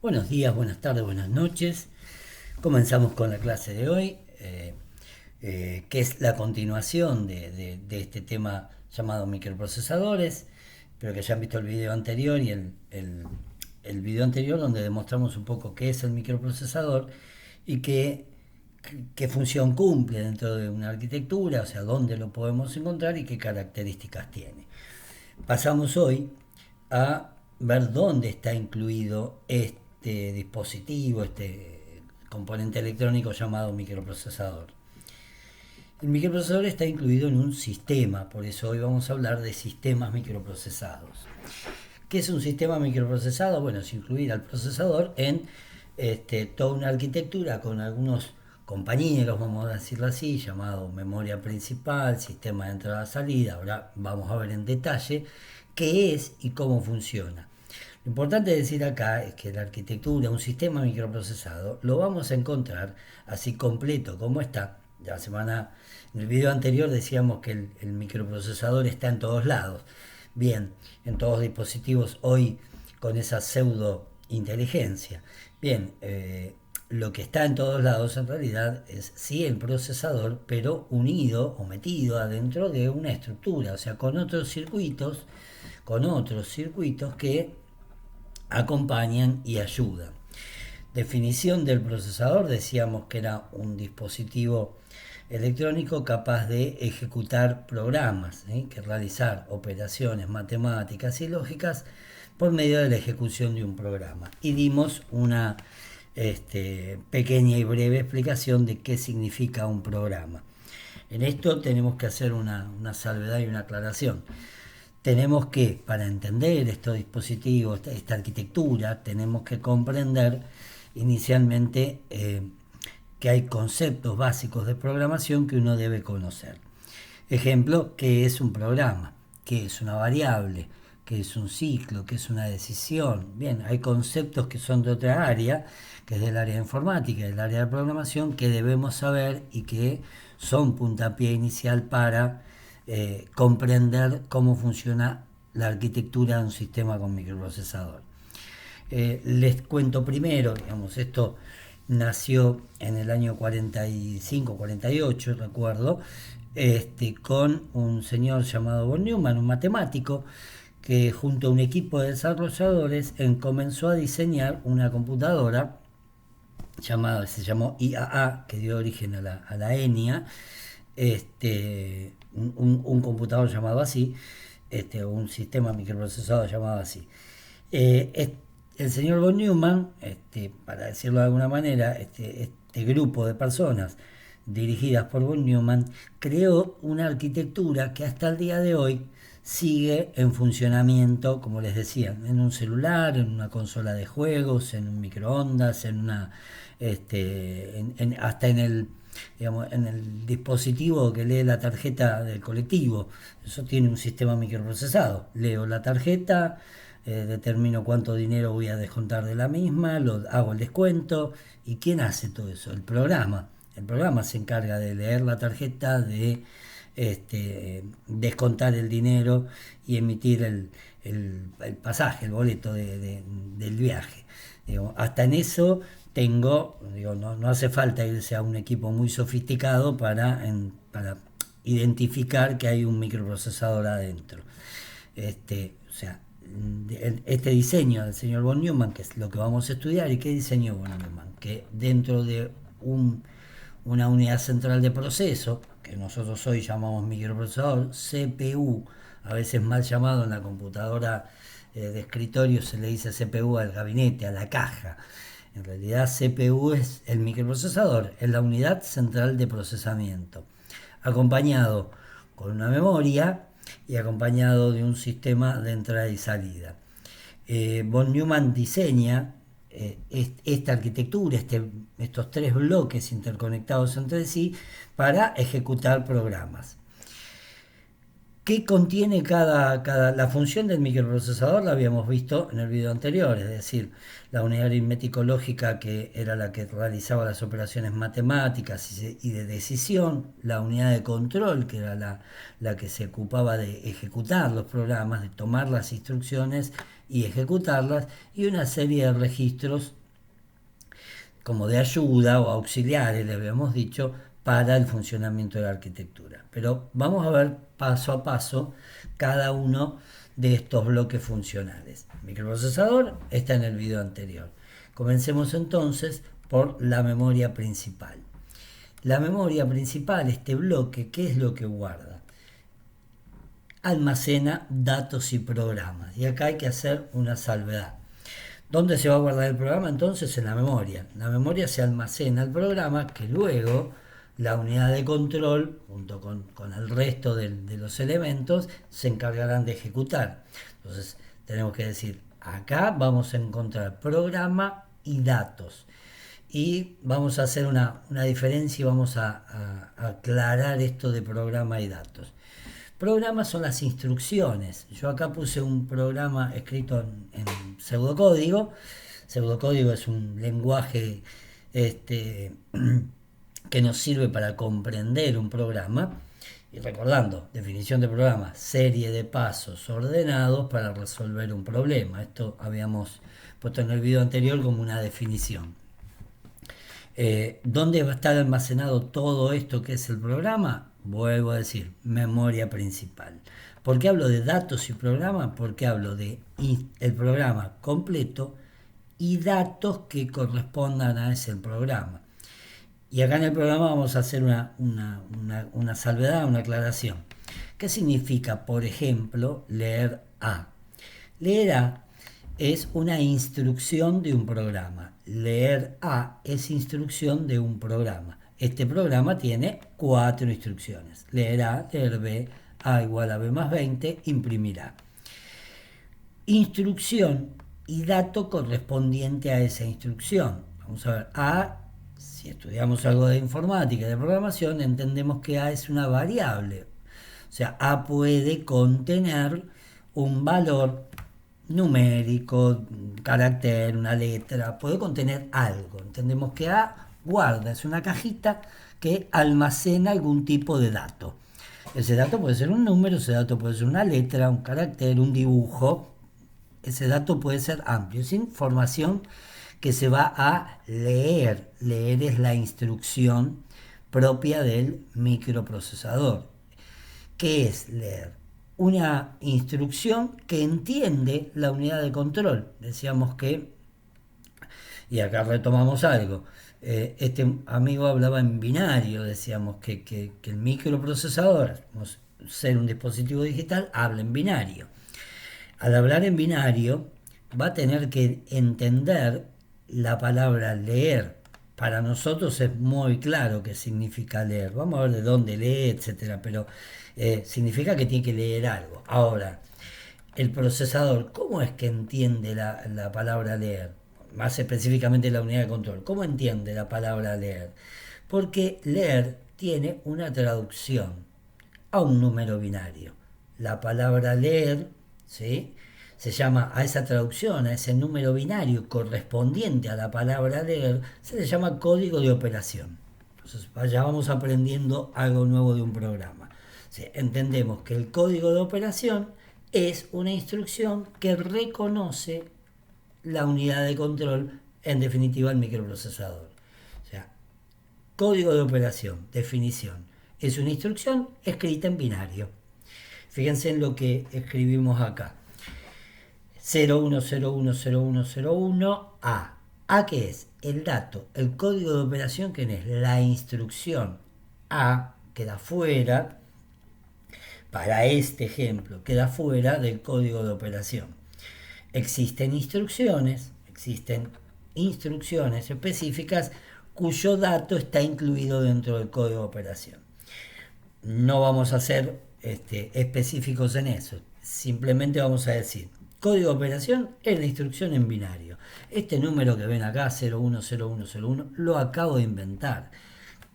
Buenos días, buenas tardes, buenas noches. Comenzamos con la clase de hoy, que es la continuación de este tema llamado microprocesadores. Espero que hayan visto el video anterior y el video anterior donde demostramos un poco qué es el microprocesador y qué función cumple dentro de una arquitectura, o sea, dónde lo podemos encontrar y qué características tiene. Pasamos hoy a ver dónde está incluido este dispositivo, este componente electrónico llamado microprocesador. El microprocesador está incluido en un sistema, por eso hoy vamos a hablar de sistemas microprocesados. ¿Qué es un sistema microprocesado? Bueno, es incluir al procesador en toda una arquitectura con algunos compañeros, vamos a decirlo así, llamado memoria principal, sistema de entrada-salida. Ahora vamos a ver en detalle qué es y cómo funciona. Lo importante de decir acá es que la arquitectura, un sistema microprocesado, lo vamos a encontrar así completo como está. En el video anterior decíamos que el microprocesador está en todos lados. Bien, en todos los dispositivos hoy con esa pseudo inteligencia. Bien, lo que está en todos lados en realidad es sí el procesador, pero unido o metido adentro de una estructura, o sea, con otros circuitos que acompañan y ayudan. Definición del procesador, decíamos que era un dispositivo electrónico capaz de ejecutar programas, que realizar operaciones matemáticas y lógicas por medio de la ejecución de un programa. Y dimos una pequeña y breve explicación de qué significa un programa. En esto tenemos que hacer una salvedad y una aclaración. Tenemos que, para entender estos dispositivos, esta arquitectura, tenemos que comprender inicialmente que hay conceptos básicos de programación que uno debe conocer. Ejemplo, ¿qué es un programa? ¿Qué es una variable? ¿Qué es un ciclo? ¿Qué es una decisión? Bien, hay conceptos que son de otra área, que es del área de informática, del área de programación, que debemos saber y que son puntapié inicial para comprender cómo funciona la arquitectura de un sistema con microprocesador. Les cuento primero, digamos, esto nació en el año 45, 48, recuerdo, con un señor llamado von Neumann, un matemático, que junto a un equipo de desarrolladores comenzó a diseñar una computadora se llamó IAA, que dio origen a la ENIA, un computador llamado así, un sistema microprocesado llamado así. El señor von Neumann, para decirlo de alguna manera, este grupo de personas dirigidas por von Neumann creó una arquitectura que hasta el día de hoy sigue en funcionamiento, como les decía, en un celular, en una consola de juegos, en un microondas, hasta en el dispositivo que lee la tarjeta del colectivo. Eso tiene un sistema microprocesado. Leo la tarjeta, determino cuánto dinero voy a descontar de la misma, hago el descuento. ¿Y quién hace todo eso? El programa. El programa se encarga de leer la tarjeta, de descontar el dinero y emitir el pasaje, el boleto del viaje. Hasta en eso no hace falta irse a un equipo muy sofisticado para identificar que hay un microprocesador adentro. O sea, este diseño del señor von Neumann, que es lo que vamos a estudiar. ¿Y qué diseñó von Neumann? Que dentro de una unidad central de proceso, que nosotros hoy llamamos microprocesador, CPU, a veces mal llamado en la computadora de escritorio, se le dice CPU al gabinete, a la caja. En realidad CPU es el microprocesador, es la unidad central de procesamiento, acompañado con una memoria y acompañado de un sistema de entrada y salida. Von Neumann diseña esta arquitectura, estos tres bloques interconectados entre sí para ejecutar programas. ¿Qué contiene la función del microprocesador? La habíamos visto en el video anterior, es decir, la unidad aritmético lógica, que era la que realizaba las operaciones matemáticas y de decisión, la unidad de control, que era la que se ocupaba de ejecutar los programas, de tomar las instrucciones y ejecutarlas, y una serie de registros como de ayuda o auxiliares, le habíamos dicho, para el funcionamiento de la arquitectura. Pero vamos a ver paso a paso cada uno de estos bloques funcionales. El microprocesador está en el video anterior. Comencemos entonces por la memoria principal. La memoria principal, este bloque, ¿qué es lo que guarda? Almacena datos y programas. Y acá hay que hacer una salvedad. ¿Dónde se va a guardar el programa? Entonces en la memoria. En la memoria se almacena el programa, que luego la unidad de control, junto con el resto de los elementos, se encargarán de ejecutar. Entonces tenemos que decir, acá vamos a encontrar programa y datos. Y vamos a hacer una diferencia y vamos a aclarar esto de programa y datos. Programas son las instrucciones. Yo acá puse un programa escrito en pseudocódigo. Pseudocódigo es un lenguaje que nos sirve para comprender un programa. Y recordando, definición de programa, serie de pasos ordenados para resolver un problema. Esto habíamos puesto en el video anterior como una definición. ¿Dónde va a estar almacenado todo esto que es el programa? Vuelvo a decir, memoria principal. ¿Por qué hablo de datos y programa? Porque hablo de el programa completo y datos que correspondan a ese programa. Y acá en el programa vamos a hacer una salvedad, una aclaración. ¿Qué significa, por ejemplo, leer A? Leer A es una instrucción de un programa. Leer A es instrucción de un programa. Este programa tiene 4 instrucciones. Leer A, leer B, A igual a B más 20, imprimir A. Instrucción y dato correspondiente a esa instrucción. Vamos a ver, A, si estudiamos algo de informática, de programación, entendemos que A es una variable. O sea, A puede contener un valor numérico, un carácter, una letra, puede contener algo. Entendemos que A guarda, es una cajita que almacena algún tipo de dato. Ese dato puede ser un número, ese dato puede ser una letra, un carácter, un dibujo. Ese dato puede ser amplio, es información que se va a leer. Leer es la instrucción propia del microprocesador. ¿Qué es leer? Una instrucción que entiende la unidad de control. Decíamos que, y acá retomamos algo, este amigo hablaba en binario, decíamos que el microprocesador, ser un dispositivo digital, habla en binario. Al hablar en binario, va a tener que entender la palabra leer. Para nosotros es muy claro qué significa leer. Vamos a ver de dónde lee, etcétera, pero significa que tiene que leer algo. Ahora, el procesador, ¿cómo es que entiende la palabra leer? Más específicamente la unidad de control. ¿Cómo entiende la palabra leer? Porque leer tiene una traducción a un número binario. La palabra leer, ¿sí?, se llama a esa traducción, a ese número binario correspondiente a la palabra leer, se le llama código de operación. Entonces, ya vamos aprendiendo algo nuevo de un programa. ¿Sí? Entendemos que el código de operación es una instrucción que reconoce la unidad de control, en definitiva el microprocesador. O sea, código de operación, definición, es una instrucción escrita en binario. Fíjense en lo que escribimos acá. 01010101 A. A, ¿qué es? El dato, el código de operación, que es la instrucción. A queda fuera, para este ejemplo, queda fuera del código de operación. Existen instrucciones específicas cuyo dato está incluido dentro del código de operación. No vamos a ser específicos en eso, simplemente vamos a decir, código de operación es la instrucción en binario. Este número que ven acá, 010101, lo acabo de inventar.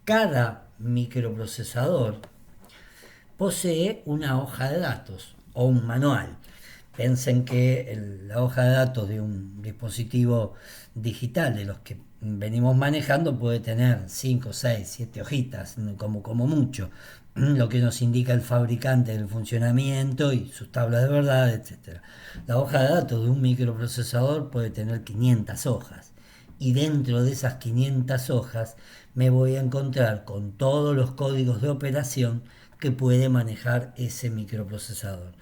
Cada microprocesador posee una hoja de datos o un manual. Piensen que la hoja de datos de un dispositivo digital de los que venimos manejando puede tener 5, 6, 7 hojitas, como mucho, lo que nos indica el fabricante del funcionamiento y sus tablas de verdad, etcétera. La hoja de datos de un microprocesador puede tener 500 hojas y dentro de esas 500 hojas me voy a encontrar con todos los códigos de operación que puede manejar ese microprocesador.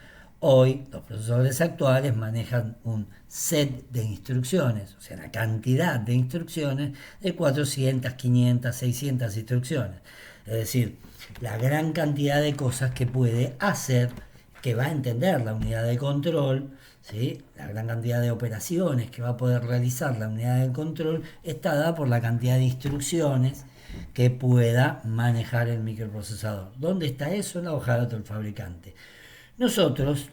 Hoy los procesadores actuales manejan un set de instrucciones, o sea, la cantidad de instrucciones de 400, 500, 600 instrucciones. Es decir, la gran cantidad de cosas que puede hacer, que va a entender la unidad de control, ¿sí? La gran cantidad de operaciones que va a poder realizar la unidad de control está dada por la cantidad de instrucciones que pueda manejar el microprocesador. ¿Dónde está eso? En la hoja de datos del fabricante. Nosotros,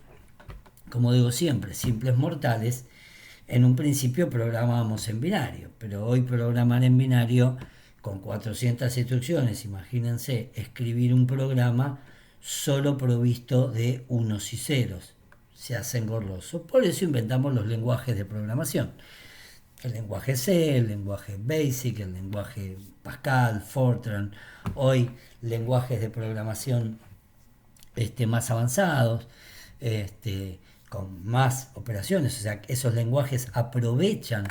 como digo siempre, simples mortales, en un principio programábamos en binario, pero hoy programar en binario con 400 instrucciones, imagínense, escribir un programa solo provisto de unos y ceros, se hace engorroso. Por eso inventamos los lenguajes de programación. El lenguaje C, el lenguaje BASIC, el lenguaje Pascal, Fortran, hoy lenguajes de programación más avanzados, con más operaciones, o sea, esos lenguajes aprovechan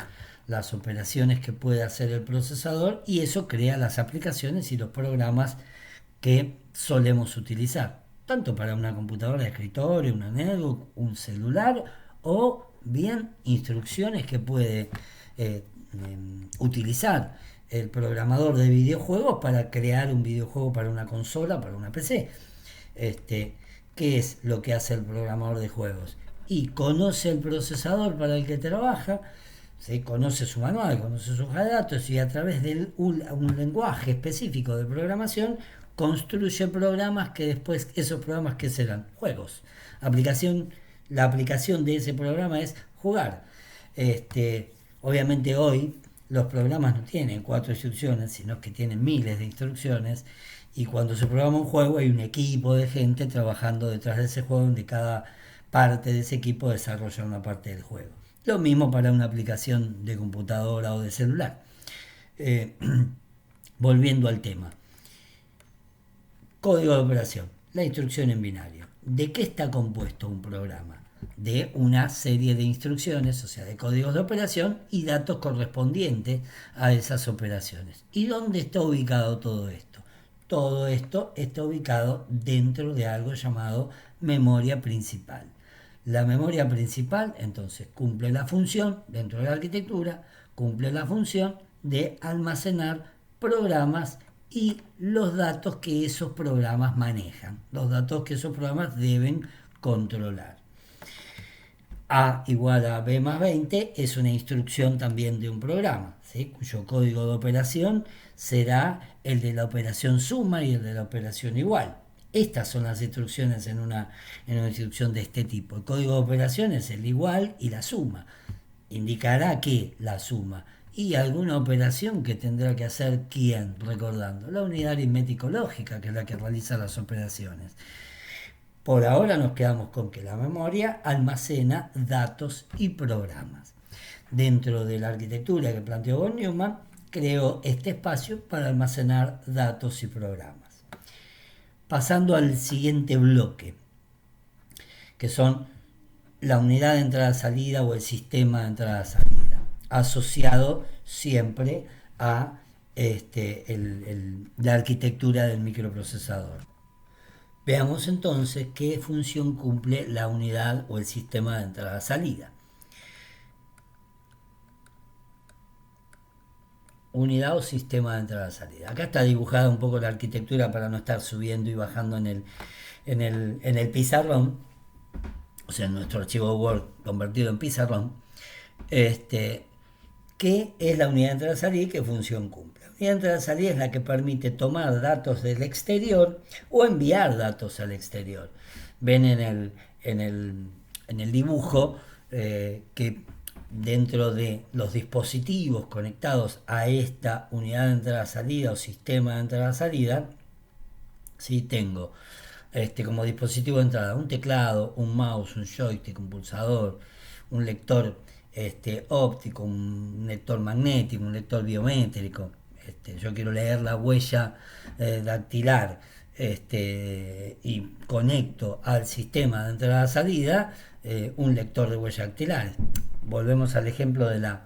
las operaciones que puede hacer el procesador y eso crea las aplicaciones y los programas que solemos utilizar, tanto para una computadora de escritorio, una netbook, un celular o bien instrucciones que puede utilizar el programador de videojuegos para crear un videojuego para una consola, para una PC. ¿Qué es lo que hace el programador de juegos? Y conoce el procesador para el que trabaja, ¿sí? Conoce su manual, conoce su hoja de datos y a través de un lenguaje específico de programación construye programas que después, esos programas que serán juegos. La aplicación de ese programa es jugar. Obviamente hoy los programas no tienen 4 instrucciones, sino que tienen miles de instrucciones. Y cuando se programa un juego hay un equipo de gente trabajando detrás de ese juego donde cada parte de ese equipo desarrolla una parte del juego. Lo mismo para una aplicación de computadora o de celular. Volviendo al tema. Código de operación. La instrucción en binario. ¿De qué está compuesto un programa? De una serie de instrucciones, o sea, de códigos de operación y datos correspondientes a esas operaciones. ¿Y dónde está ubicado todo esto? Todo esto está ubicado dentro de algo llamado memoria principal. La memoria principal, entonces, cumple la función, dentro de la arquitectura, cumple la función de almacenar programas y los datos que esos programas manejan, los datos que esos programas deben controlar. A igual a B más 20 es una instrucción también de un programa, ¿sí? Cuyo código de operación será el de la operación suma y el de la operación igual. Estas son las instrucciones en una instrucción de este tipo. El código de operación es el igual y la suma. Indicará que la suma y alguna operación que tendrá que hacer quién, recordando, la unidad aritmético-lógica, que es la que realiza las operaciones. Por ahora nos quedamos con que la memoria almacena datos y programas. Dentro de la arquitectura que planteó von Neumann, creó este espacio para almacenar datos y programas. Pasando al siguiente bloque, que son la unidad de entrada-salida o el sistema de entrada-salida, asociado siempre a la arquitectura del microprocesador. Veamos entonces qué función cumple la unidad o el sistema de entrada-salida. Unidad o sistema de entrada-salida. Acá está dibujada un poco la arquitectura para no estar subiendo y bajando en el pizarrón, o sea, en nuestro archivo Word convertido en pizarrón. ¿Qué es la unidad de entrada-salida y qué función cumple? La unidad de entrada-salida es la que permite tomar datos del exterior o enviar datos al exterior. Ven en el dibujo que dentro de los dispositivos conectados a esta unidad de entrada-salida o sistema de entrada-salida, ¿sí? Tengo como dispositivo de entrada, un teclado, un mouse, un joystick, un pulsador, un lector óptico, un lector magnético, un lector biométrico. Yo quiero leer la huella dactilar, y conecto al sistema de entrada-salida un lector de huella dactilar. Volvemos al ejemplo de la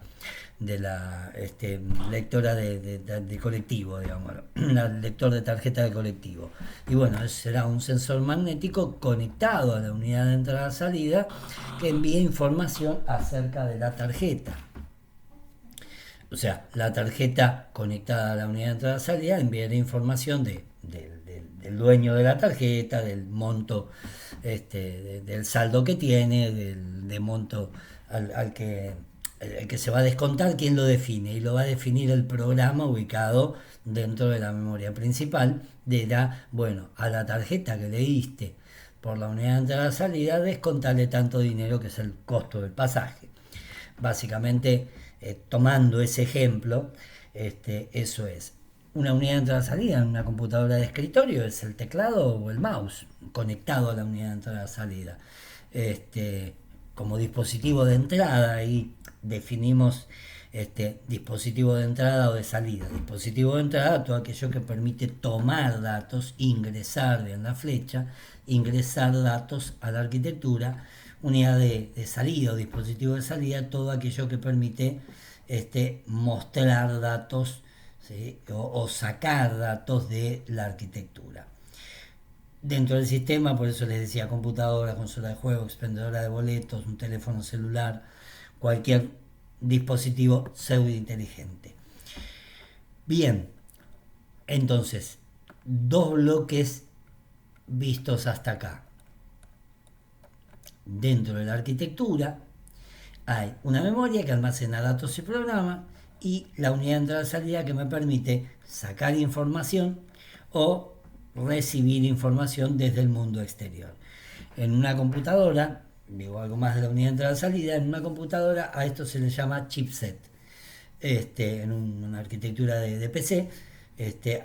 lectora de colectivo, digamos, el lector de tarjeta de colectivo. Y bueno, será un sensor magnético conectado a la unidad de entrada-salida que envía información acerca de la tarjeta. O sea, la tarjeta conectada a la unidad de entrada-salida enviará información del dueño de la tarjeta, del monto, del saldo que tiene, del monto al que el que se va a descontar, quién lo define, y lo va a definir el programa ubicado dentro de la memoria principal bueno, a la tarjeta que le diste por la unidad de entrada-salida, descontarle tanto dinero que es el costo del pasaje. Básicamente, tomando ese ejemplo, eso es. Una unidad de entrada-salida en una computadora de escritorio es el teclado o el mouse conectado a la unidad de entrada-salida. Como dispositivo de entrada, y definimos dispositivo de entrada o de salida. Dispositivo de entrada, todo aquello que permite tomar datos, ingresar en la flecha, ingresar datos a la arquitectura. Unidad de salida o dispositivo de salida, todo aquello que permite mostrar datos, ¿sí? o sacar datos de la arquitectura. Dentro del sistema, por eso les decía, computadora, consola de juego, expendedora de boletos, un teléfono celular, cualquier dispositivo pseudo inteligente. Bien, entonces, dos bloques vistos hasta acá. Dentro de la arquitectura hay una memoria que almacena datos y programas, y la unidad de entrada-salida que me permite sacar información o recibir información desde el mundo exterior. En una computadora, digo algo más de la unidad de entrada-salida, en una computadora a esto se le llama chipset. En una arquitectura de PC,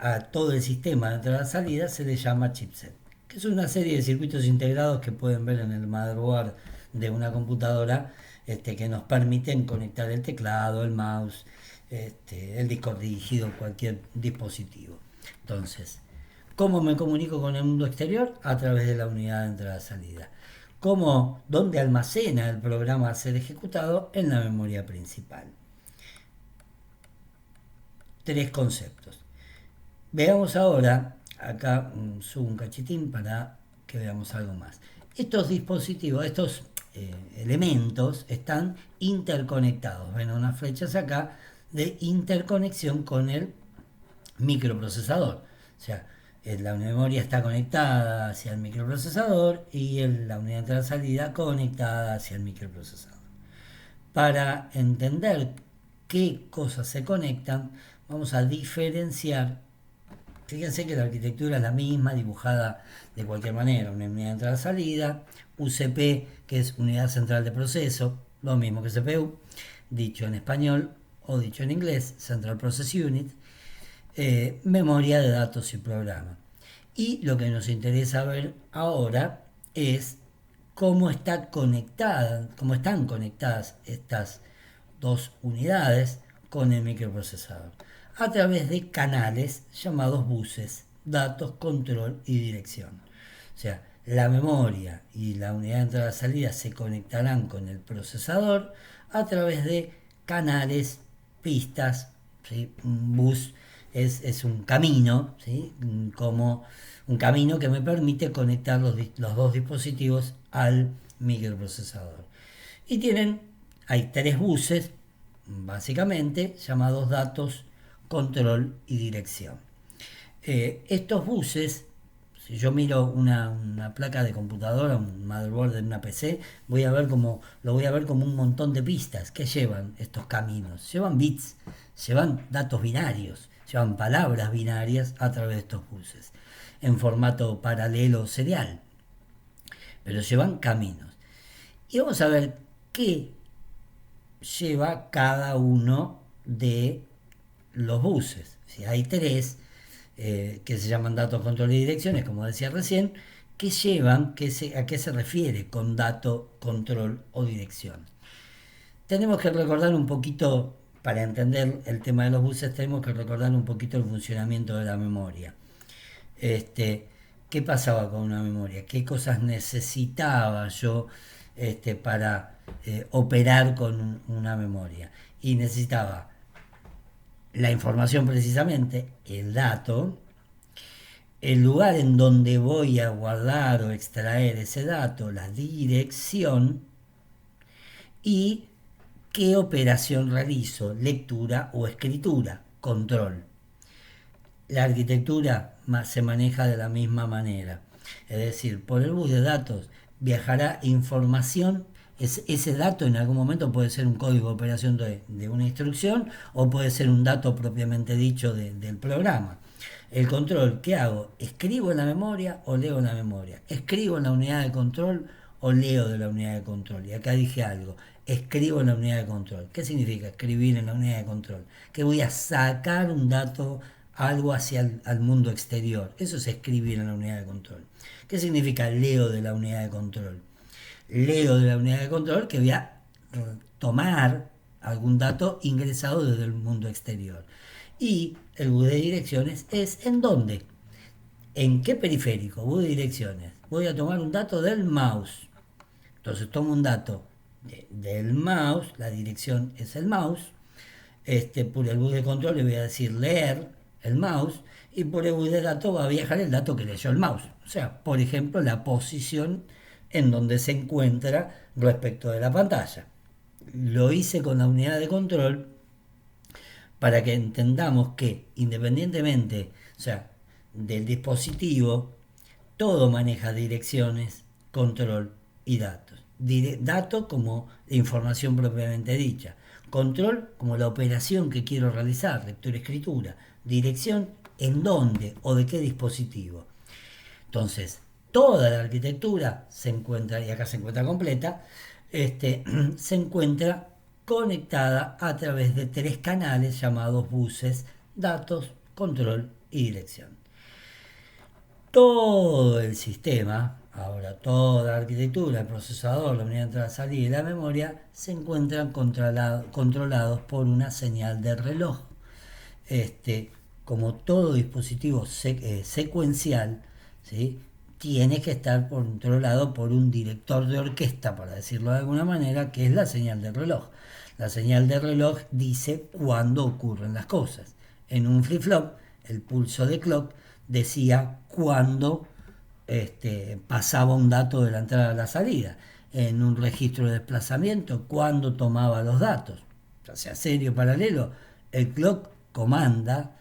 a todo el sistema de entrada-salida se le llama chipset, que es una serie de circuitos integrados que pueden ver en el motherboard de una computadora, que nos permiten conectar el teclado, el mouse, el disco rígido, cualquier dispositivo. Entonces, ¿cómo me comunico con el mundo exterior? A través de la unidad de entrada-salida. ¿Dónde almacena el programa a ser ejecutado? En la memoria principal. Tres conceptos. Veamos ahora, acá subo un cachitín para que veamos algo más. Estos dispositivos, estos elementos están interconectados. Ven unas flechas acá de interconexión con el microprocesador. O sea, la memoria está conectada hacia el microprocesador y la unidad de entrada-salida conectada hacia el microprocesador. Para entender qué cosas se conectan, vamos a diferenciar. Fíjense que la arquitectura es la misma, dibujada de cualquier manera. Una unidad de entrada-salida, UCP, que es unidad central de proceso, lo mismo que CPU, dicho en español o dicho en inglés, Central Process Unit, memoria de datos y programa. Y lo que nos interesa ver ahora es cómo están conectadas estas dos unidades con el microprocesador a través de canales llamados buses, datos, control y dirección. O sea, la memoria y la unidad de entrada-salida se conectarán con el procesador a través de canales, pistas, ¿sí? Un bus es un camino, ¿sí? Como un camino que me permite conectar los dos dispositivos al microprocesador. Y hay tres buses, básicamente, llamados datos, control y dirección. Estos buses, si yo miro una placa de computadora, un motherboard de una PC, lo voy a ver como un montón de pistas que llevan estos caminos. Llevan bits, llevan datos binarios, llevan palabras binarias a través de estos buses, en formato paralelo serial, pero llevan caminos. Y vamos a ver qué lleva cada uno de los buses. Si hay tres que se llaman datos, control y direcciones, como decía recién, ¿Qué llevan? ¿A qué se refiere con dato, control o dirección? Tenemos que recordar un poquito, para entender el tema de los buses, tenemos que recordar un poquito el funcionamiento de la memoria. Este, ¿Qué pasaba con una memoria? ¿Qué cosas necesitaba yo para operar con una memoria? Y necesitaba la información precisamente, el dato, el lugar en donde voy a guardar o extraer ese dato, la dirección y qué operación realizo, lectura o escritura, control. La arquitectura se maneja de la misma manera. Es decir, por el bus de datos viajará información. Ese dato en algún momento puede ser un código de operación de una instrucción o puede ser un dato propiamente dicho del programa. El control, ¿qué hago? ¿Escribo en la memoria o leo en la memoria? ¿Escribo en la unidad de control o leo de la unidad de control? Y acá dije algo, escribo en la unidad de control. ¿Qué significa escribir en la unidad de control? Que voy a sacar un dato, algo hacia al mundo exterior. Eso es escribir en la unidad de control. ¿Qué significa leo de la unidad de control? Leo de la unidad de control que voy a tomar algún dato ingresado desde el mundo exterior. Y el bus de direcciones es ¿en dónde? ¿En qué periférico? Bus de direcciones. Voy a tomar un dato del mouse. Entonces tomo un dato del mouse, la dirección es el mouse. Por el bus de control le voy a decir leer el mouse y por el bus de datos va a viajar el dato que leyó el mouse. O sea, por ejemplo, la posición en donde se encuentra respecto de la pantalla. Lo hice con la unidad de control para que entendamos que independientemente, o sea, del dispositivo, todo maneja direcciones, control y datos. Dato como información propiamente dicha. Control como la operación que quiero realizar, lectura-escritura. Dirección en dónde o de qué dispositivo. Entonces, toda la arquitectura se encuentra, y acá se encuentra completa, se encuentra conectada a través de 3 canales llamados buses, datos, control y dirección. Todo el sistema, ahora toda la arquitectura, el procesador, la unidad de entrada, salida y la memoria se encuentran controlados por una señal de reloj. Como todo dispositivo secuencial, ¿sí?, tiene que estar controlado por un director de orquesta, para decirlo de alguna manera, que es la señal de reloj. La señal de reloj dice cuándo ocurren las cosas. En un flip-flop, el pulso de clock decía cuándo pasaba un dato de la entrada a la salida. En un registro de desplazamiento, cuándo tomaba los datos. O sea, serio paralelo, el clock comanda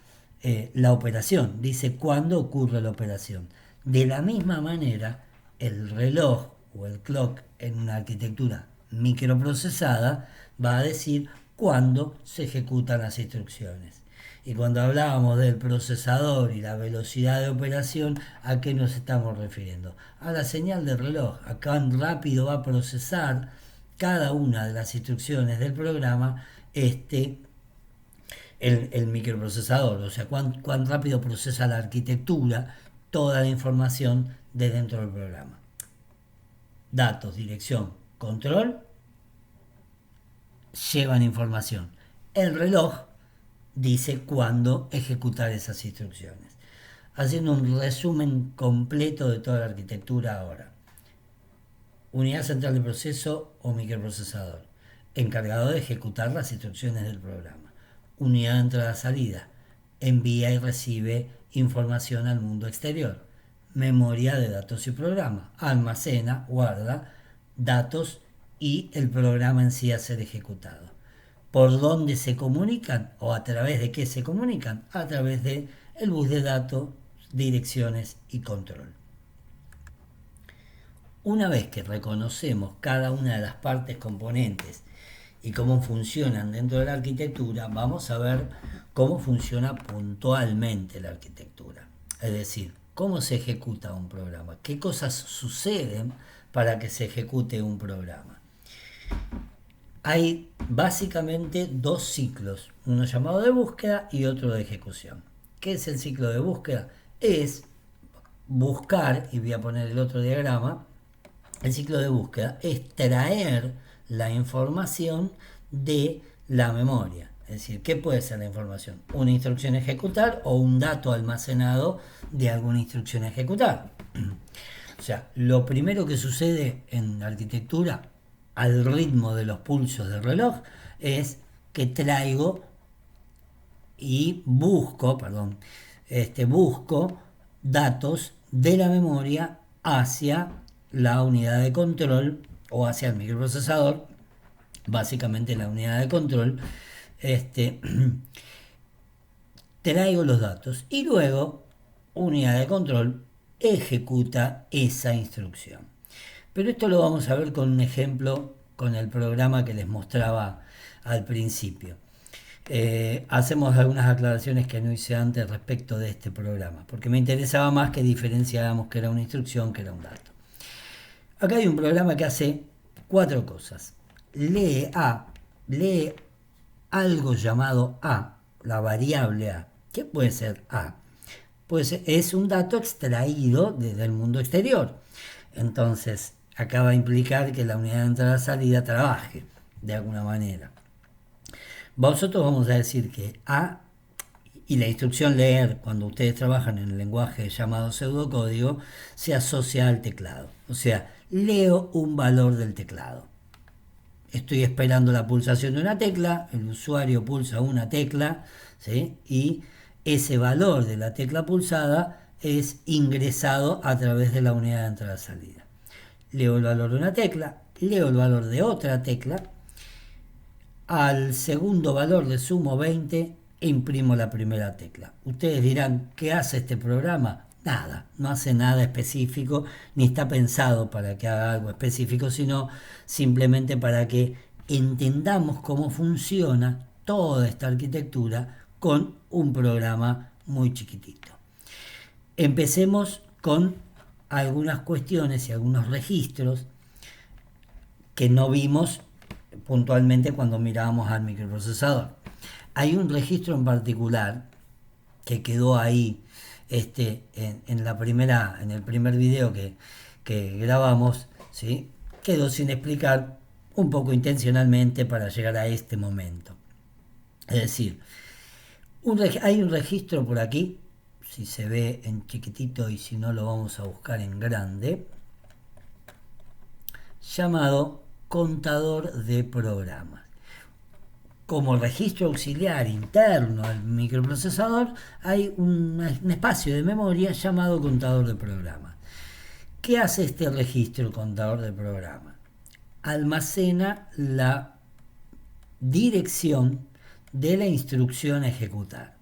la operación, dice cuándo ocurre la operación. De la misma manera, el reloj o el clock en una arquitectura microprocesada va a decir cuándo se ejecutan las instrucciones. Y cuando hablábamos del procesador y la velocidad de operación, ¿a qué nos estamos refiriendo? A la señal del reloj, a cuán rápido va a procesar cada una de las instrucciones del programa el microprocesador, o sea, cuán rápido procesa la arquitectura toda la información de dentro del programa. Datos, dirección, control llevan información. El reloj dice cuándo ejecutar esas instrucciones. Haciendo un resumen completo de toda la arquitectura ahora. Unidad central de proceso o microprocesador, encargado de ejecutar las instrucciones del programa. Unidad de entrada-salida, envía y recibe información al mundo exterior. Memoria de datos y programa, almacena, guarda datos y el programa en sí a ser ejecutado. ¿Por dónde se comunican o a través de qué se comunican? A través de el bus de datos, direcciones y control. Una vez que reconocemos cada una de las partes componentes y cómo funcionan dentro de la arquitectura, vamos a ver cómo funciona puntualmente la arquitectura. Es decir, cómo se ejecuta un programa, qué cosas suceden para que se ejecute un programa. Hay básicamente 2 ciclos, uno llamado de búsqueda y otro de ejecución. ¿Qué es el ciclo de búsqueda? Es buscar, y voy a poner el otro diagrama, el ciclo de búsqueda es traer la información de la memoria. Es decir, ¿qué puede ser la información? Una instrucción a ejecutar o un dato almacenado de alguna instrucción a ejecutar. O sea, lo primero que sucede en la arquitectura, al ritmo de los pulsos del reloj, es que traigo y busco datos de la memoria hacia la unidad de control o hacia el microprocesador, básicamente la unidad de control. Traigo los datos y luego unidad de control ejecuta esa instrucción. Pero esto lo vamos a ver con un ejemplo con el programa que les mostraba al principio. Hacemos algunas aclaraciones que no hice antes respecto de este programa, porque me interesaba más que diferenciáramos que era una instrucción, que era un dato. Acá hay un programa que hace 4 cosas. Lee algo llamado A, la variable A. ¿Qué puede ser A? Pues es un dato extraído desde el mundo exterior. Entonces, acá va a implicar que la unidad de entrada-salida trabaje de alguna manera. Vosotros vamos a decir que A y la instrucción leer, cuando ustedes trabajan en el lenguaje llamado pseudocódigo, se asocia al teclado. O sea, leo un valor del teclado. Estoy esperando la pulsación de una tecla, el usuario pulsa una tecla, ¿sí? Y ese valor de la tecla pulsada es ingresado a través de la unidad de entrada-salida. Leo el valor de una tecla, leo el valor de otra tecla, al segundo valor le sumo 20 e imprimo la primera tecla. Ustedes dirán, ¿qué hace este programa? Nada, no hace nada específico, ni está pensado para que haga algo específico, sino simplemente para que entendamos cómo funciona toda esta arquitectura con un programa muy chiquitito. Empecemos con algunas cuestiones y algunos registros que no vimos puntualmente cuando mirábamos al microprocesador. Hay un registro en particular que quedó ahí en el primer video que grabamos, ¿sí? Quedó sin explicar un poco intencionalmente para llegar a este momento. Es decir, hay un registro por aquí, si se ve en chiquitito y si no lo vamos a buscar en grande, llamado contador de programas. Como registro auxiliar interno al microprocesador hay un espacio de memoria llamado contador de programas. ¿Qué hace este registro contador de programas? Almacena la dirección de la instrucción a ejecutar.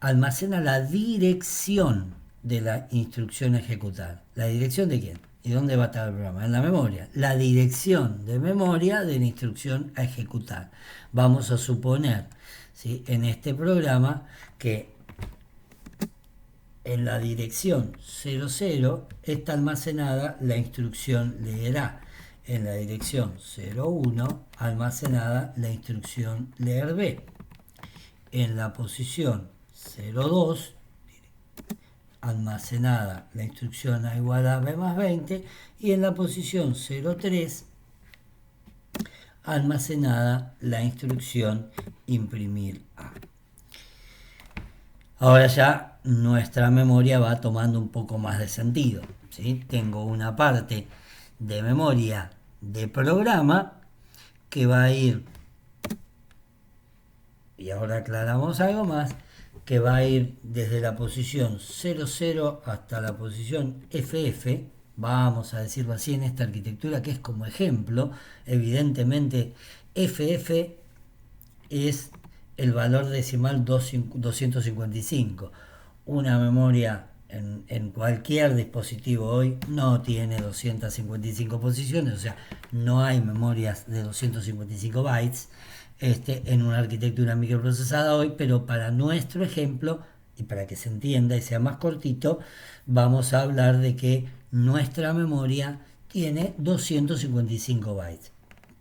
Almacena la dirección de la instrucción a ejecutar. ¿La dirección de quién? ¿Y dónde va a estar el programa? En la memoria. La dirección de memoria de la instrucción a ejecutar. Vamos a suponer, ¿sí?, en este programa que en la dirección 00 está almacenada la instrucción leerá. En la dirección 01 almacenada la instrucción leer B. En la posición 02 almacenada la instrucción A igual a B más 20 y en la posición 03 almacenada la instrucción imprimir A. Ahora ya nuestra memoria va tomando un poco más de sentido, ¿sí? Tengo una parte de memoria de programa que va a ir, y ahora aclaramos algo más, que va a ir desde la posición 00 hasta la posición FF, vamos a decirlo así en esta arquitectura que es como ejemplo. Evidentemente FF es el valor decimal 255. Una memoria en cualquier dispositivo hoy no tiene 255 posiciones, o sea, no hay memorias de 255 bytes en una arquitectura microprocesada hoy, pero para nuestro ejemplo y para que se entienda y sea más cortito, vamos a hablar de que nuestra memoria tiene 255 bytes.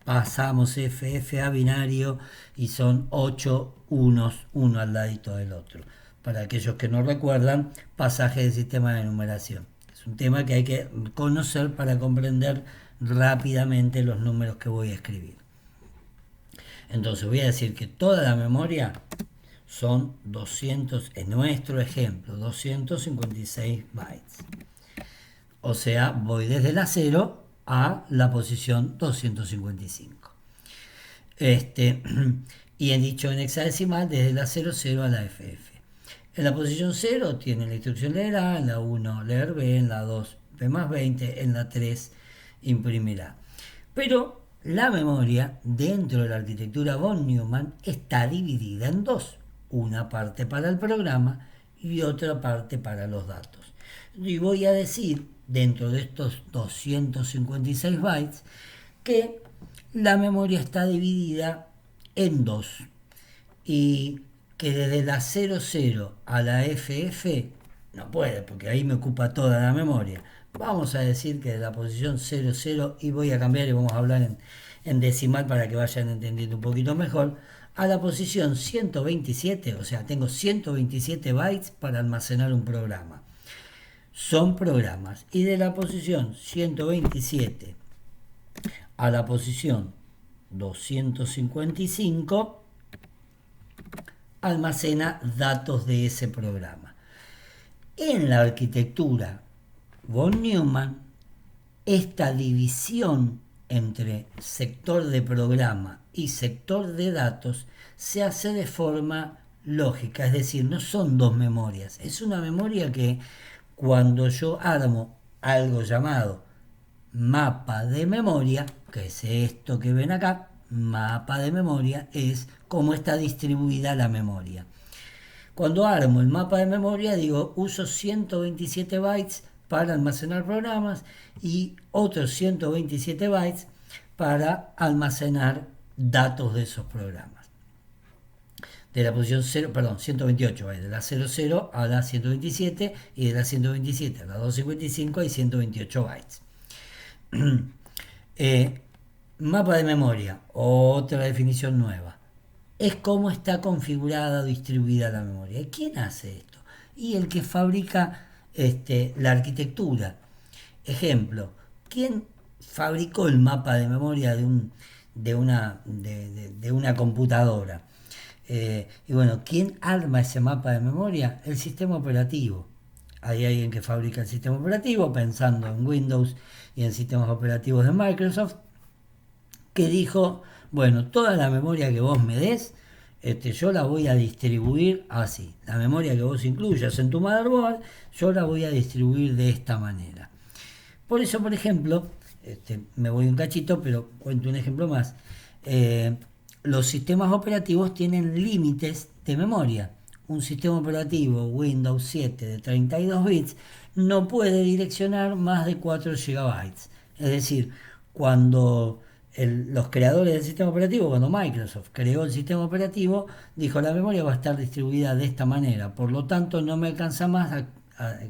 Pasamos FF a binario y son 8 unos, uno al ladito del otro. para aquellos que no recuerdan, pasaje del sistema de numeración. Es un tema que hay que conocer para comprender rápidamente los números que voy a escribir. Entonces voy a decir que toda la memoria son 200, en nuestro ejemplo, 256 bytes. O sea, voy desde la 0 a la posición 255. Y he dicho en hexadecimal desde la 00 a la FF. En la posición 0 tiene la instrucción leer A, en la 1 leer B, en la 2 B más 20, en la 3 imprimir A. Pero la memoria dentro de la arquitectura von Neumann está dividida en dos. Una parte para el programa y otra parte para los datos. Y voy a decir, dentro de estos 256 bytes, que la memoria está dividida en dos. Y que desde la 00 a la FF no puede, porque ahí me ocupa toda la memoria. Vamos a decir que de la posición 00, y voy a cambiar y vamos a hablar en decimal para que vayan entendiendo un poquito mejor, a la posición 127, o sea, tengo 127 bytes para almacenar un programa. Son programas. Y de la posición 127 a la posición 255 almacena datos de ese programa. En la arquitectura von Neumann, esta división entre sector de programa y sector de datos se hace de forma lógica, es decir, no son dos memorias, es una memoria que cuando yo armo algo llamado mapa de memoria, que es esto que ven acá, mapa de memoria es cómo está distribuida la memoria. Cuando armo el mapa de memoria digo uso 127 bytes para almacenar programas y otros 127 bytes para almacenar datos de esos programas. De la posición 128 bytes, de la 00 a la 127 y de la 127 a la 255 hay 128 bytes. Mapa de memoria, otra definición nueva. Es cómo está configurada o distribuida la memoria. ¿Quién hace esto? Y el que fabrica la arquitectura. Ejemplo, ¿quién fabricó el mapa de memoria de una computadora? Y bueno, ¿quién arma ese mapa de memoria? El sistema operativo. Hay alguien que fabrica el sistema operativo pensando en Windows y en sistemas operativos de Microsoft, que dijo, bueno, toda la memoria que vos me des, yo la voy a distribuir así. La memoria que vos incluyas en tu motherboard, yo la voy a distribuir de esta manera. Por eso, por ejemplo, me voy un cachito, pero cuento un ejemplo más. Los sistemas operativos tienen límites de memoria. Un sistema operativo Windows 7 de 32 bits no puede direccionar más de 4 GB. Es decir, cuando los creadores del sistema operativo, cuando Microsoft creó el sistema operativo, dijo la memoria va a estar distribuida de esta manera. Por lo tanto, no me alcanza más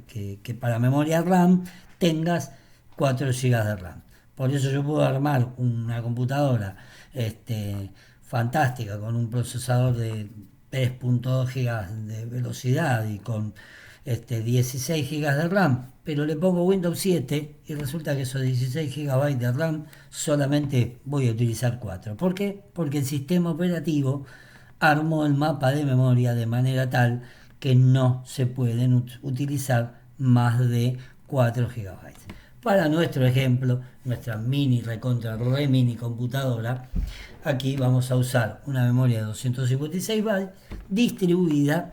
que para memoria RAM tengas 4 GB de RAM. Por eso yo puedo armar una computadora fantástica con un procesador de 3.2 GB de velocidad y con 16 GB de RAM, pero le pongo Windows 7 y resulta que esos 16 GB de RAM solamente voy a utilizar 4. ¿Por qué? Porque el sistema operativo armó el mapa de memoria de manera tal que no se pueden utilizar más de 4 GB. Para nuestro ejemplo, nuestra mini recontra re mini computadora, aquí vamos a usar una memoria de 256 bytes distribuida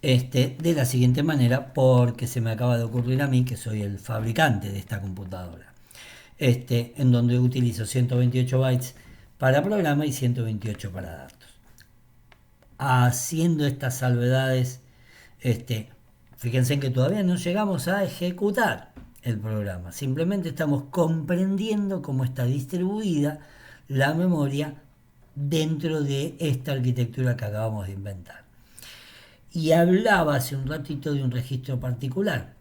de la siguiente manera, porque se me acaba de ocurrir a mí que soy el fabricante de esta computadora, en donde utilizo 128 bytes para programa y 128 para datos. Haciendo estas salvedades, fíjense que todavía no llegamos a ejecutar el programa, simplemente estamos comprendiendo cómo está distribuida la memoria dentro de esta arquitectura que acabamos de inventar. Y hablaba hace un ratito de un registro particular,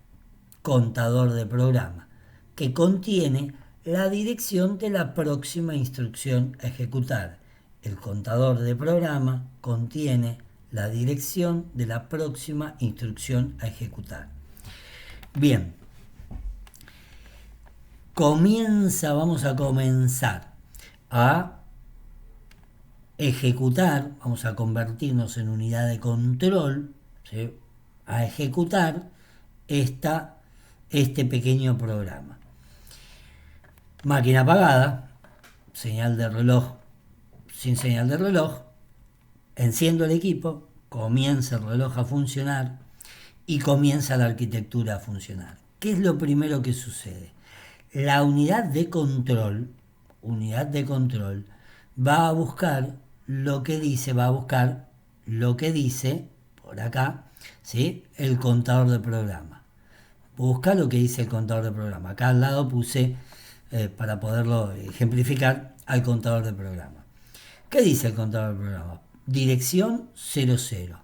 contador de programa, que contiene la dirección de la próxima instrucción a ejecutar. El contador de programa contiene la dirección de la próxima instrucción a ejecutar. Bien, vamos a comenzar a ejecutar, vamos a convertirnos en unidad de control, ¿sí?, a ejecutar este pequeño programa. Máquina apagada, señal de reloj sin señal de reloj, enciendo el equipo, comienza el reloj a funcionar y comienza la arquitectura a funcionar. ¿Qué es lo primero que sucede? La unidad de control va a buscar lo que dice, por acá, ¿sí?, el contador de programa. Busca lo que dice el contador de programa. Acá al lado puse, para poderlo ejemplificar, al contador de programa. ¿Qué dice el contador de programa? Dirección 00.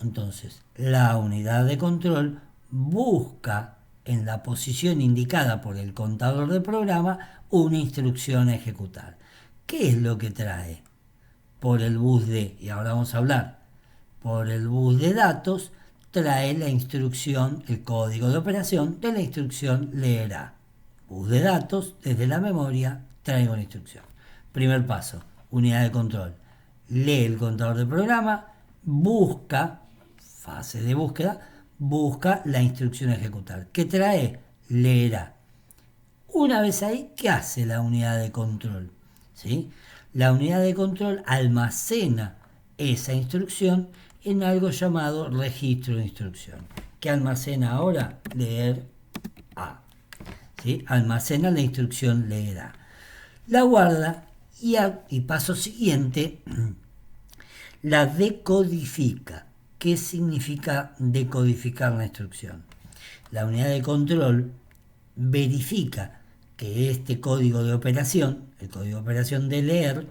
Entonces, la unidad de control busca en la posición indicada por el contador de programa una instrucción a ejecutar. ¿Qué es lo que trae? Por el bus de, y ahora vamos a hablar, por el bus de datos trae la instrucción, el código de operación de la instrucción leerá. Bus de datos, desde la memoria, traigo la instrucción. Primer paso, unidad de control. Lee el contador de programa, busca, fase de búsqueda, busca la instrucción a ejecutar. ¿Qué trae? Leerá. Una vez ahí, ¿qué hace la unidad de control? ¿Sí? La unidad de control almacena esa instrucción en algo llamado registro de instrucción. ¿Qué almacena ahora? Leer A. ¿Sí? Almacena la instrucción leer A. La guarda y paso siguiente, la decodifica. ¿Qué significa decodificar la instrucción? La unidad de control verifica que este código de operación, el código de operación de leer,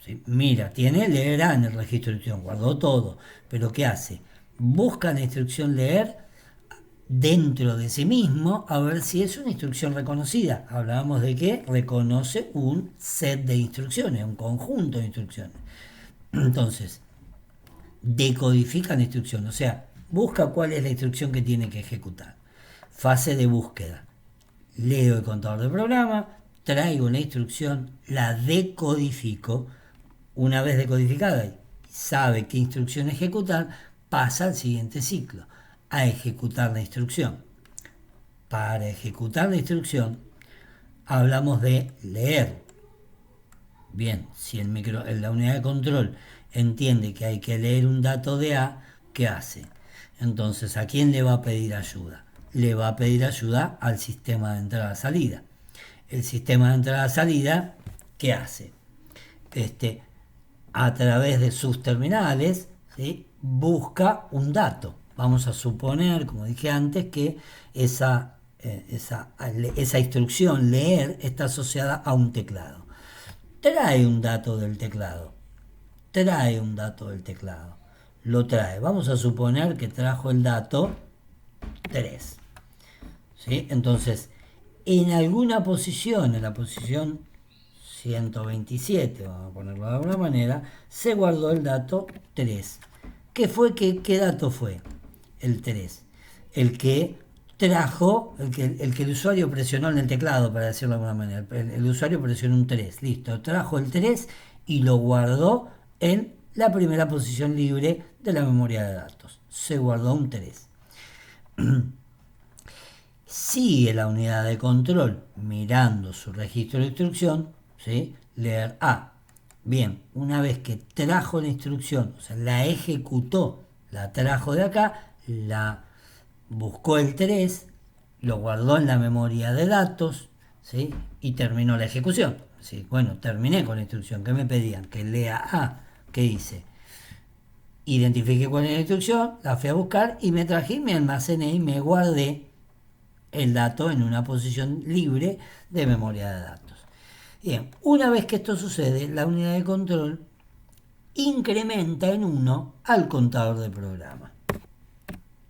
¿sí?, mira, tiene leer A en el registro de instrucción, guardó todo, pero ¿qué hace? Busca la instrucción leer dentro de sí mismo a ver si es una instrucción reconocida. Hablábamos de que reconoce un set de instrucciones, un conjunto de instrucciones. Entonces, decodifica la instrucción, o sea, busca cuál es la instrucción que tiene que ejecutar. Fase de búsqueda. Leo el contador de programa, traigo la instrucción, la decodifico. Una vez decodificada y sabe qué instrucción ejecutar, pasa al siguiente ciclo, a ejecutar la instrucción. Para ejecutar la instrucción, hablamos de leer. Bien, si la unidad de control entiende que hay que leer un dato de A, ¿qué hace? Entonces, ¿a quién le va a pedir ayuda? Le va a pedir ayuda al sistema de entrada-salida. El sistema de entrada-salida, ¿qué hace? A través de sus terminales, ¿sí?, busca un dato. Vamos a suponer, como dije antes, que esa instrucción leer está asociada a un teclado. Trae un dato del teclado. Lo trae. Vamos a suponer que trajo el dato 3. ¿Sí? Entonces, en alguna posición, en la posición 127, vamos a ponerlo de alguna manera, se guardó el dato 3. ¿Qué dato fue? El 3. El que trajo, el que el usuario presionó en el teclado, para decirlo de alguna manera. El usuario presionó un 3. Listo, trajo el 3 y lo guardó en la primera posición libre de la memoria de datos. Se guardó un 3. Sigue la unidad de control mirando su registro de instrucción, ¿sí?, leer A. Bien, una vez que trajo la instrucción, o sea, la ejecutó, la trajo de acá, la buscó el 3, lo guardó en la memoria de datos, ¿sí?, y terminó la ejecución. ¿Sí? Bueno, terminé con la instrucción. ¿Qué me pedían? Que lea A. ¿Qué hice? Identifiqué cuál es la instrucción, la fui a buscar y me traje, me almacené y me guardé el dato en una posición libre de memoria de datos. Bien, una vez que esto sucede, la unidad de control incrementa en 1 al contador de programa.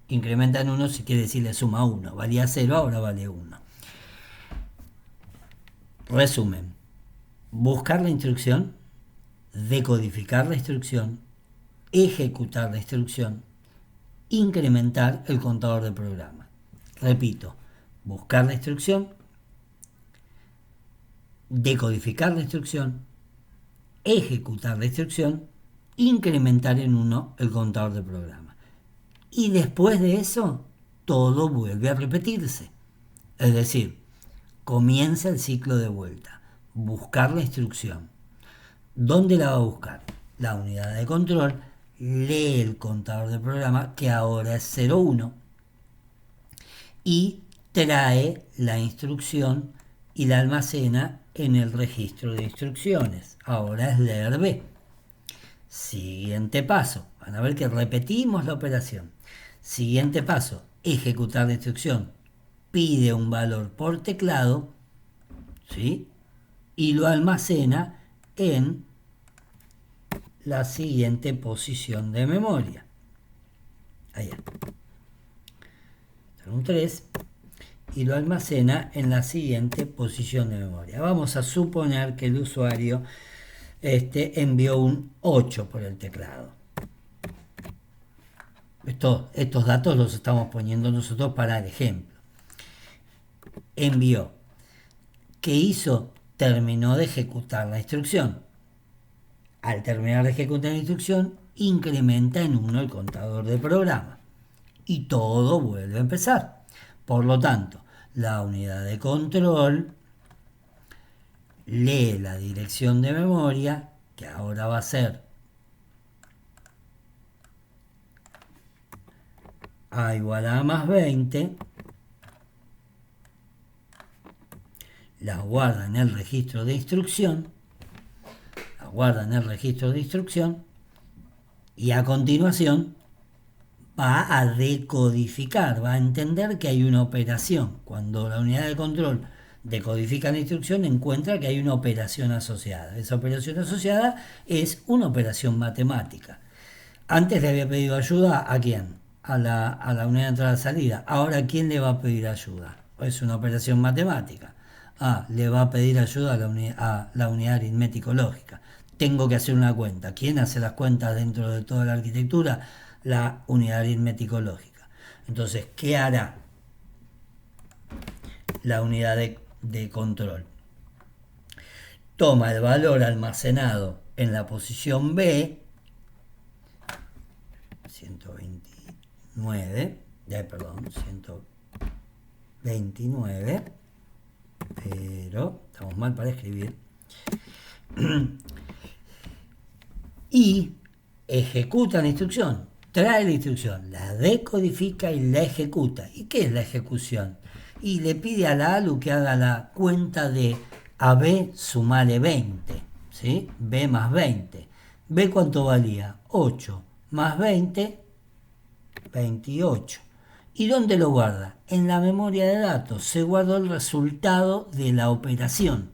Incrementa en 1 si quiere decir le suma 1. Valía 0, ahora vale 1. Resumen. Buscar la instrucción, decodificar la instrucción, ejecutar la instrucción, incrementar el contador de programa. Repito, buscar la instrucción, decodificar la instrucción, ejecutar la instrucción, incrementar en 1 el contador de programa. Y después de eso, todo vuelve a repetirse. Es decir, comienza el ciclo de vuelta. Buscar la instrucción. ¿Dónde la va a buscar? La unidad de control lee el contador de programa, que ahora es 01, y trae la instrucción y la almacena en el registro de instrucciones. Ahora es leer B. Siguiente paso. Van a ver que repetimos la operación. Siguiente paso. Ejecutar la instrucción. Pide un valor por teclado, ¿sí? Y lo almacena en la siguiente posición de memoria. Allá. Un 3. Y lo almacena en la siguiente posición de memoria. Vamos a suponer que el usuario envió un 8 por el teclado. Estos datos los estamos poniendo nosotros para el ejemplo. Envió. ¿Qué hizo? Terminó de ejecutar la instrucción. Al terminar de ejecutar la instrucción, incrementa en 1 el contador de programa. Y todo vuelve a empezar. Por lo tanto, la unidad de control lee la dirección de memoria, que ahora va a ser A igual a más 20, la guarda en el registro de instrucción, y a continuación va a decodificar, va a entender que hay una operación. Cuando la unidad de control decodifica la instrucción, encuentra que hay una operación asociada. Esa operación asociada es una operación matemática. Antes le había pedido ayuda, ¿a quién? A la unidad de entrada-salida. Ahora, ¿a quién le va a pedir ayuda? Es una operación matemática. Le va a pedir ayuda a la unidad aritmético-lógica. Tengo que hacer una cuenta. ¿Quién hace las cuentas dentro de toda la arquitectura? La unidad aritmético-lógica. Entonces, ¿qué hará la unidad de control? Toma el valor almacenado en la posición B, 129, pero estamos mal para escribir, y ejecuta la instrucción, trae la instrucción, la decodifica y la ejecuta. ¿Y qué es la ejecución? Y le pide a la ALU que haga la cuenta de a B sumale 20, ¿sí? B más 20. ¿B cuánto valía? 8 más 20, 28. ¿Y dónde lo guarda? En la memoria de datos. Se guardó el resultado de la operación.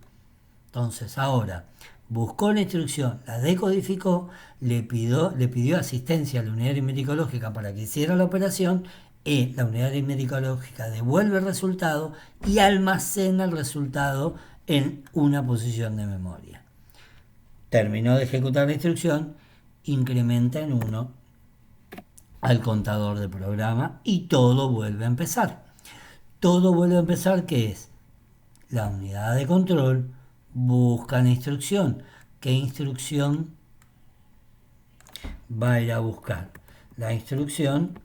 Entonces ahora buscó la instrucción, la decodificó, le pidió asistencia a la unidad aritmético-lógica para que hiciera la operación, y la unidad aritmético-lógica devuelve el resultado y almacena el resultado en una posición de memoria. Terminó de ejecutar la instrucción, incrementa en 1 al contador de programa y todo vuelve a empezar. Todo vuelve a empezar, ¿qué es? La unidad de control busca la instrucción. ¿Qué instrucción va a ir a buscar? La instrucción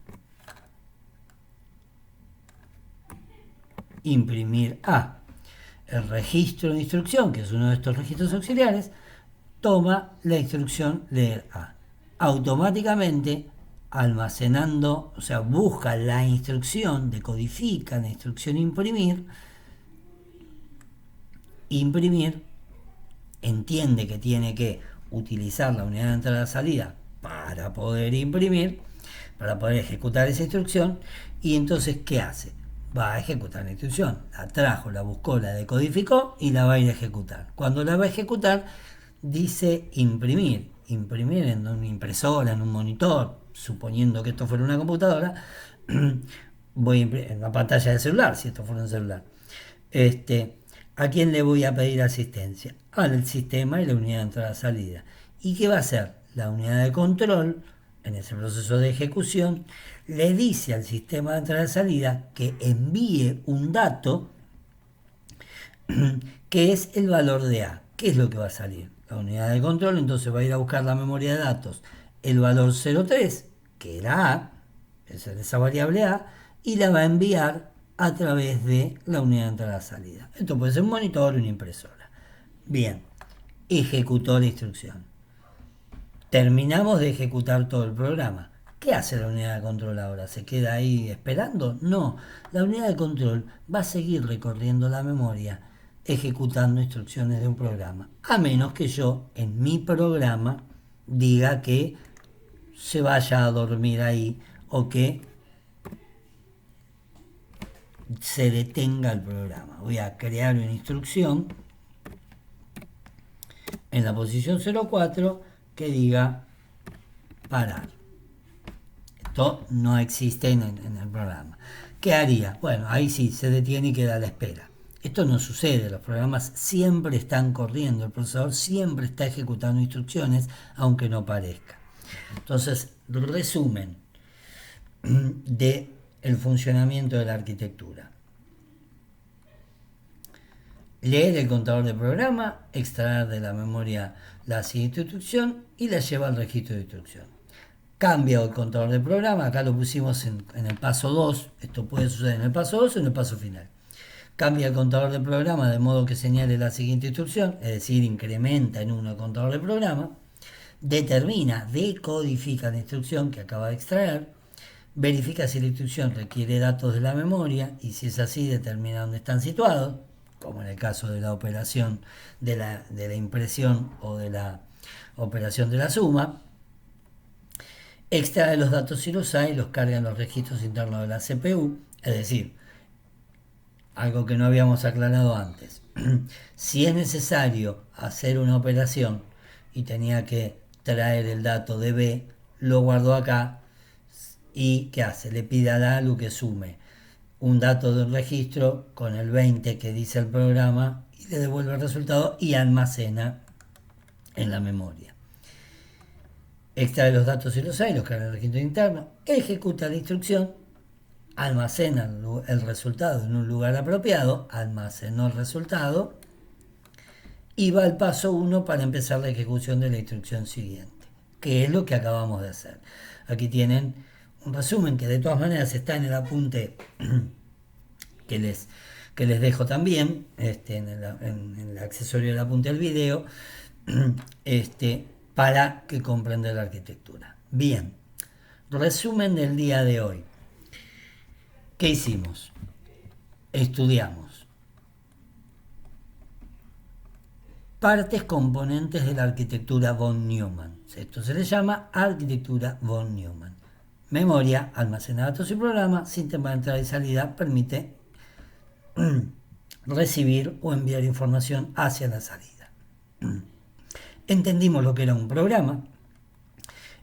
imprimir A. El registro de instrucción, que es uno de estos registros auxiliares, toma la instrucción leer A. Automáticamente, almacenando, o sea, busca la instrucción, decodifica la instrucción imprimir, entiende que tiene que utilizar la unidad de entrada-salida para poder imprimir, para poder ejecutar esa instrucción, y entonces, ¿qué hace? Va a ejecutar la instrucción. La trajo, la buscó, la decodificó y la va a ir a ejecutar. Cuando la va a ejecutar, dice imprimir en una impresora, en un monitor, suponiendo que esto fuera una computadora, voy en la pantalla del celular, si esto fuera un celular. ¿A quién le voy a pedir asistencia? Al sistema y la unidad de entrada-salida. ¿Y qué va a hacer? La unidad de control en ese proceso de ejecución, le dice al sistema de entrada y salida que envíe un dato que es el valor de A. ¿Qué es lo que va a salir? La unidad de control entonces va a ir a buscar la memoria de datos, el valor 03, que era A, es esa variable A, y la va a enviar a través de la unidad de entrada-salida. Esto puede ser un monitor o una impresora. Bien, ejecutó la instrucción. Terminamos de ejecutar todo el programa. ¿Qué hace la unidad de control ahora? ¿Se queda ahí esperando? No, la unidad de control va a seguir recorriendo la memoria ejecutando instrucciones de un programa, a menos que yo en mi programa diga que se vaya a dormir ahí o que se detenga el programa. Voy a crear una instrucción en la posición 04 que diga parar. Esto no existe en el programa. ¿Qué haría? Bueno, ahí sí, se detiene y queda a la espera. Esto no sucede, los programas siempre están corriendo, el procesador siempre está ejecutando instrucciones, aunque no parezca. Entonces, resumen de el funcionamiento de la arquitectura. Leer el contador de programa, extraer de la memoria la siguiente instrucción y la lleva al registro de instrucción. Cambia el contador de programa, acá lo pusimos en el paso 2, esto puede suceder en el paso 2 o en el paso final. Cambia el contador de programa de modo que señale la siguiente instrucción, es decir, incrementa en 1 el contador de programa, determina, decodifica la instrucción que acaba de extraer, verifica si la instrucción requiere datos de la memoria y si es así determina dónde están situados, como en el caso de la operación de la impresión o de la operación de la suma. Extrae los datos si los hay, los carga en los registros internos de la CPU, es decir, algo que no habíamos aclarado antes. Si es necesario hacer una operación y tenía que traer el dato de B, lo guardo acá y ¿qué hace? Le pide a la ALU que sume un dato de un registro con el 20 que dice el programa y le devuelve el resultado y almacena en la memoria. Extrae los datos si los hay, los carga en el registro interno, ejecuta la instrucción, almacena el resultado en un lugar apropiado, almacenó el resultado y va al paso 1 para empezar la ejecución de la instrucción siguiente, que es lo que acabamos de hacer. Aquí tienen un resumen que de todas maneras está en el apunte que les dejo también en el accesorio del apunte al video, para que comprendan la arquitectura. Bien, resumen del día de hoy. ¿Qué hicimos? Estudiamos partes componentes de la arquitectura von Neumann. Esto se le llama arquitectura von Neumann. Memoria, almacena datos y programa, sistema de entrada y salida, permite recibir o enviar información hacia la salida. Entendimos lo que era un programa,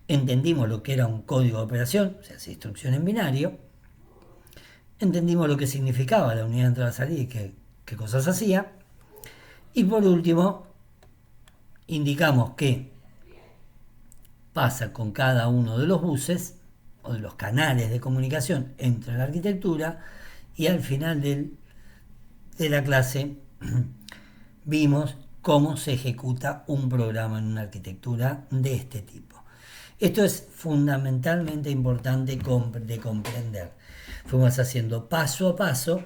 entendimos lo que era un código de operación, o sea, instrucción en binario, entendimos lo que significaba la unidad de entrada-salida y qué cosas hacía, y por último, indicamos qué pasa con cada uno de los buses o de los canales de comunicación entre la arquitectura, y al final de la clase vimos cómo se ejecuta un programa en una arquitectura de este tipo. Esto es fundamentalmente importante de comprender. Fuimos haciendo paso a paso,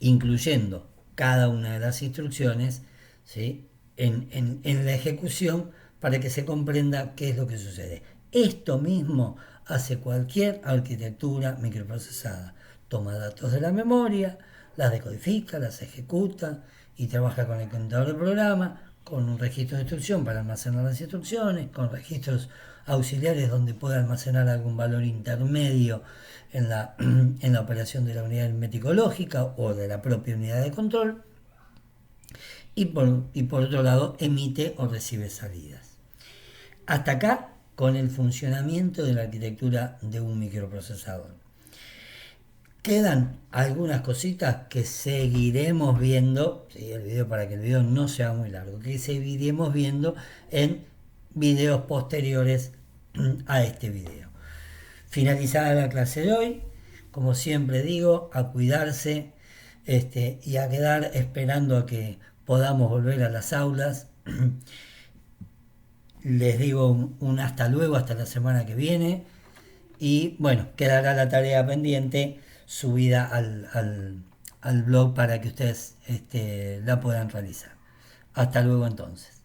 incluyendo cada una de las instrucciones, ¿sí?, en la ejecución para que se comprenda qué es lo que sucede. Esto mismo hace cualquier arquitectura microprocesada. Toma datos de la memoria, las decodifica, las ejecuta y trabaja con el contador de programa, con un registro de instrucción para almacenar las instrucciones, con registros auxiliares donde puede almacenar algún valor intermedio en la operación de la unidad aritmética lógica o de la propia unidad de control, y por otro lado emite o recibe salidas. Hasta acá con el funcionamiento de la arquitectura de un microprocesador. Quedan algunas cositas que seguiremos viendo, ¿sí?, el video, para que el video no sea muy largo, que seguiremos viendo en videos posteriores a este video. Finalizada la clase de hoy, como siempre digo, a cuidarse y a quedar esperando a que podamos volver a las aulas. Les digo un hasta luego, hasta la semana que viene. Y bueno, quedará la tarea pendiente subida al blog para que ustedes la puedan realizar. Hasta luego entonces.